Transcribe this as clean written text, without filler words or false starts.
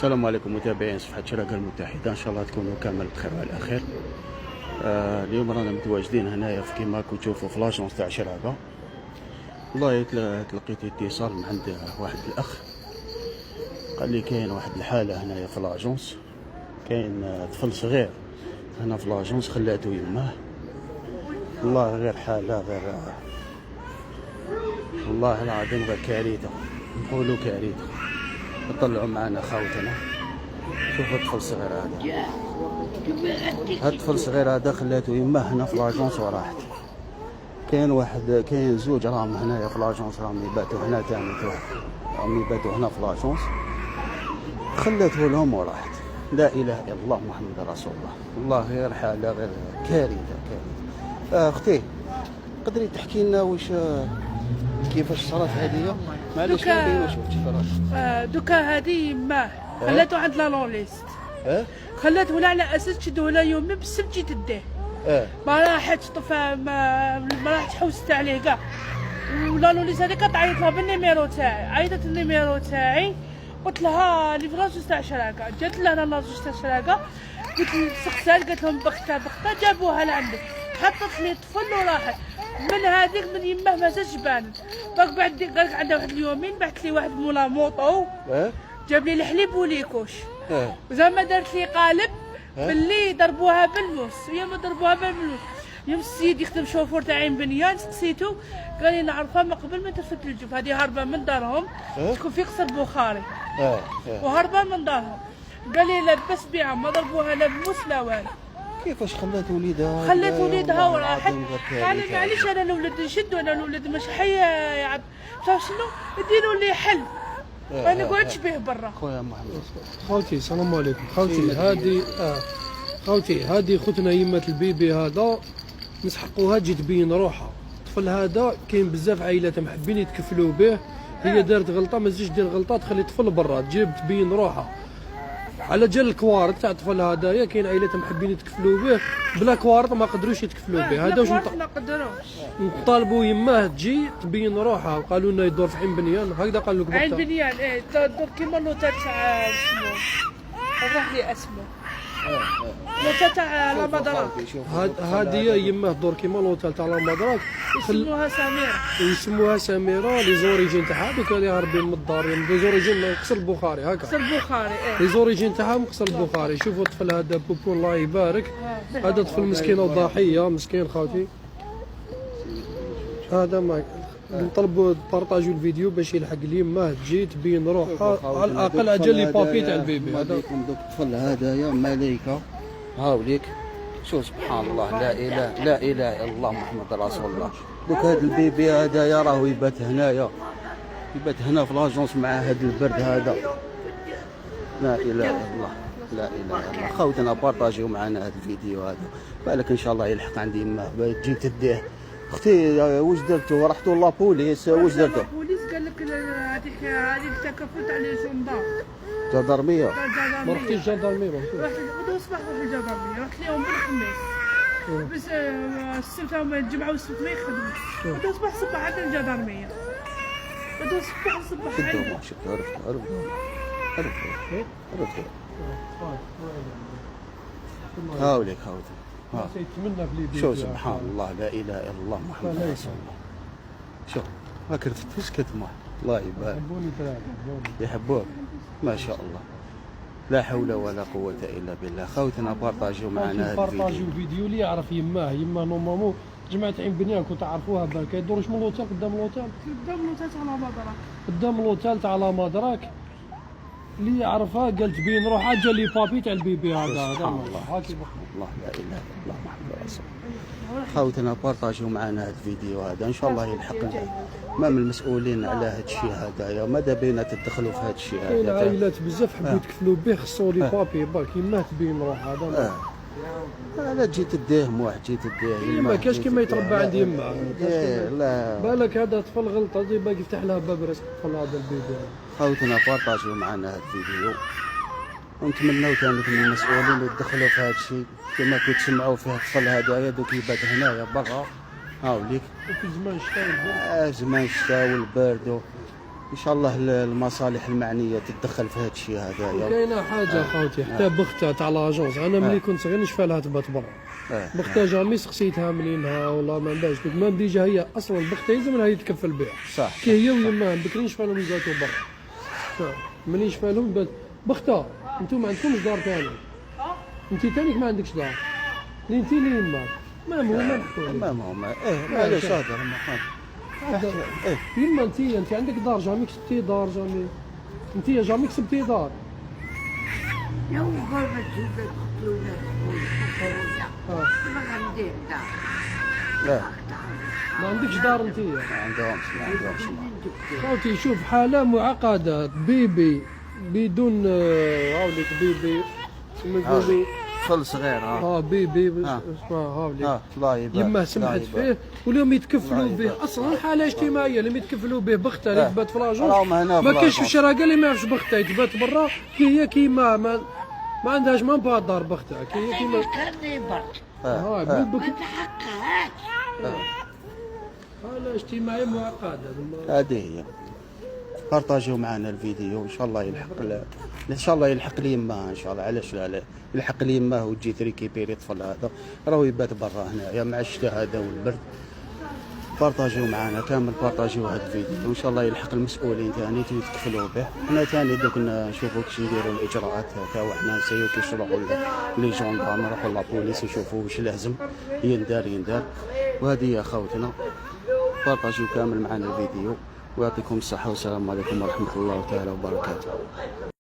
السلام عليكم متابعين صفحة شراكة المتحدة، ان شاء الله تكونوا كامل بخير وعلى خير. اليوم رانا متواجدين هنايا في كيما راكم تشوفوا في لاجونس تاع شراكة. والله تلقيت اتصال من عند واحد الاخ قال لي كاين واحد الحالة هنايا في لاجونس، كاين طفل صغير هنا في لاجونس خلاتو يماه. والله غير حالة غير والله العظيم غير كارثة، نقولوا كارثة. طلعوا معنا خاوتنا، شوفوا الطفل الصغير هذا، هاد الطفل الصغير هذا خلاتو يماه هنا في لاجونس وراحت. كاين زوج راهم هنايا في لاجونس، راهم يباتوا هنا تاني، راهم يباتوا هنا في لاجونس، خلاتو لهم وراحت. لا اله الا الله محمد رسول الله. والله غير حاله غير كارثه. اختي تقدري تحكي لنا واش كيفاش صارت هذه؟ معليش ما شفتش فراه. دوكا هذه ما خلاتو عند لا لونليست، خلاتو لا على اساس تشدوه لا يومين بالسبت جي تديه. ما راحتش طفى، ما راحتش حوست عليه كاع. ولا لونليست هذيك تعيط لها بالنيميرو تاعي، عيطت النيميرو تاعي، قلت لها لي في لاجونس تاع شراكه، جات لها لاجونس تاع شراكه، قلت سقسات، قالت لهم بختها جابوها لعندك، حطت لي طفل وراحت. من هذيك من يماه ما زادش بانت. باك بعد قالك عندها واحد اليومين بعث لي واحد مولا موطو، جاب لي الحليب وليكوش، زعما دارت لي قالب باللي ضربوها بالموس، هي ما ضربوها بالموس. يوم السيد يخدم شوفور تاع عين بنيان، سقسيتو قال لي نعرفها من قبل ما ترفد الجوف، هذه هربه من دارهم تكون في قصر بخاري، وهربه من دارهم. قال لي لبس بها، ما ضربوها لا بموس لا والو. كيفاش خلات وليدها؟ خلات وليدها وراحت. انا معليش، انا الاولاد نشدوا، انا الاولاد مش حيه، تعرف شنو ديروا لي حل، ما نقعدش به برا. خويا محمد، خوتي السلام عليكم. خوتي هذه خوتنا يمة البيبي هذا، نسحقوها تجي تبين روحها. الطفل هذا كاين بزاف عائلات محبين يتكفلوا به، هي دارت غلطه، ما تزيدش دير غلطه تخلي الطفل برا، تجيب تبين روحها. على جال الكوارث تاع الطفل هذايا كاين عائلات محبين يتكفلوا به، بلا كوارث ما قدروش يتكفلوا به. هذا واش ما قدروش نطالبوا يماه تجي تبين روحها. قالوا لنا يدور في عين بنيان، هكذا قال لك عين بنيان. دور كيما لوطا تاع اسمه، راح لي اسمه لوطا تاع لا مدراك. هذه يماه دور كيما لوطا تاع لا مدراك، يسموها سميره. لي زوريجين تاعها دوك اللي هاربين من الدار، لي زوريجين قصر البخاري هكا، قصر البخاري. لي زوريجين تاعها من قصر البخاري. شوفوا الطفل هذا بوبو الله يبارك، هذا طفل مسكين وضحيه مسكين خاوتي. هذا ما نطلبوا بارطاجوا الفيديو باش يلحق لي ما تجي تبين روحها، على الاقل اجل لي بابي تاع البيبي. هذا دوك الطفل هذايا ملايكه، هاوليك شوف سبحان الله، لا اله الا الله محمد رسول الله. دوك هذا البيبي هذايا راهو يبات هنايا، يبات هنا في لاجونس مع هذا البرد هذا. لا اله الا الله، لا اله الا الله. خوتنا بارطاجيو معنا هذا الفيديو هذا، بالك ان شاء الله يلحق عندي ما تجي تديه. اختي واش درتوا؟ رحتوا لابوليس واش درتوا؟ البوليس قال لك هذيك التكفل تاع لي جندار جدرميه. ما رحتيش الجندرميه؟ رحت غدوه الصباح رحت الجدرميه، رحت لهم بالخميس بس السبت هما الجمعه والسبت ما يخدموش. غدوه الصباح صبح عندنا الجدرميه، غدوه الصباح عندنا. عرفت هاوليك شوف سبحان الله، لا اله الا الله محمد رسول الله. شوف هاك رفت كتمه، الله يبارك، يحبوك ما شاء الله. لا حول ولا قوه الا بالله. خوتنا بارطاجيو معنا هذا الفيديو اللي يعرف يماه نورمالمون جماعه عين بنيان كنت تعرفوها بالك، يدورش من لوطال قدام لوطال تاع لا مدراك، قدام لوطال تاع لا مدراك. اللي يعرفها قال تبين روحها، جا لي بابي تاع البيبي هذا. سبحان الله، الله لا اله الا الله محمد رسول الله. خوتنا بارطاجيو معنا هذا الفيديو هذا، ان شاء الله يلحقنا ما من المسؤولين على هذا الشيء هذايا، ماذا بينا تدخلوا في هذا الشيء هذا. كاين عائلات بزاف حبوا يتكفلوا به، خصو لي بابي برك يماه تبين روحها. هذا لا تجي تديهم واحد، تجي تديه ما كاش كيما يتربى عند يما. لا بالك هذا طفل غلطه زي باقي يفتح لها باب رزق الطفل هذا البيبي. خوتنا بارطاجيو معنا هذا الفيديو، ونتمنوا ثاني من المسؤولين يدخلوا في هذا الشيء كما كتسمعوا فيه الطفل هذايا دوك يبات هنايا برا. هاوليك وفي زمان الشتاء والبرد، زمان الشتاء والبرد ان شاء الله المصالح المعنيه تتدخل في هذا الشيء هذايا. كاينه حاجه خاوتي حتى بختها تاع لاجونس، انا ملي كنت صغير نشفى لها تبات برا. بختها جامي سقسيتها منينها والله ما نبانش دوك مام ديجا هي اصلا بختها يلزم لها يتكفل بها. صح. كي هي ويماها بكري نشفى لهم يباتوا برا. ملي نشفى لهم بات بختها. انتم ما عندكمش دار ثاني. انت ثانيك ما عندكش دار. انت اللي يماك. ما نحكوا ما معليش هذا يما انت عندك دار جامي كسبتي دار جامي. انت جامي كسبتي دار. لو قربت يقتلونا ما عندي دار. لا ما عندكش دار انت. ما عندهمش خوتي شوف حاله معقده. بيبي بدون هاوليك بيبي يقولوا طفل صغير بيبي هاوليك الله يبارك. يما سمحت فيه واليوم يتكفلوا به اصلا حاله اجتماعيه اللي يتكفلوا به بختها اللي تبات في لاجونس ما كاينش في الشارع قال لي ما يعرفش بختها يتبات برا كي هي كيما ما عندهاش ما با دار بختها كي هي كيما ما تحققهاش. حاله اجتماعيه معقده. هذه هي. بارطاجيو معنا الفيديو ان شاء الله ان شاء الله يلحق لي يماه ان شاء الله. علاش لا يلحق لي يماه وتجي تريكيبيري طفل هذا راهو يبات برا هنايا مع الشتاء هذا والبرد. بارطاجيو معنا كامل بارطاجيو هذا الفيديو وان شاء الله يلحق المسؤولين ثاني يتكفلوا به. حنا ثاني دوك نشوفوا كيش نديروا الاجراءات هكا وحنا نسيو كيش نروحوا لي جوندارم نروحوا لابوليس نشوفوا واش لازم يندار. وهذه يا خوتنا بارطاجيو كامل معنا الفيديو ويعطيكم الصحة والسلام عليكم ورحمة الله تعالى وبركاته.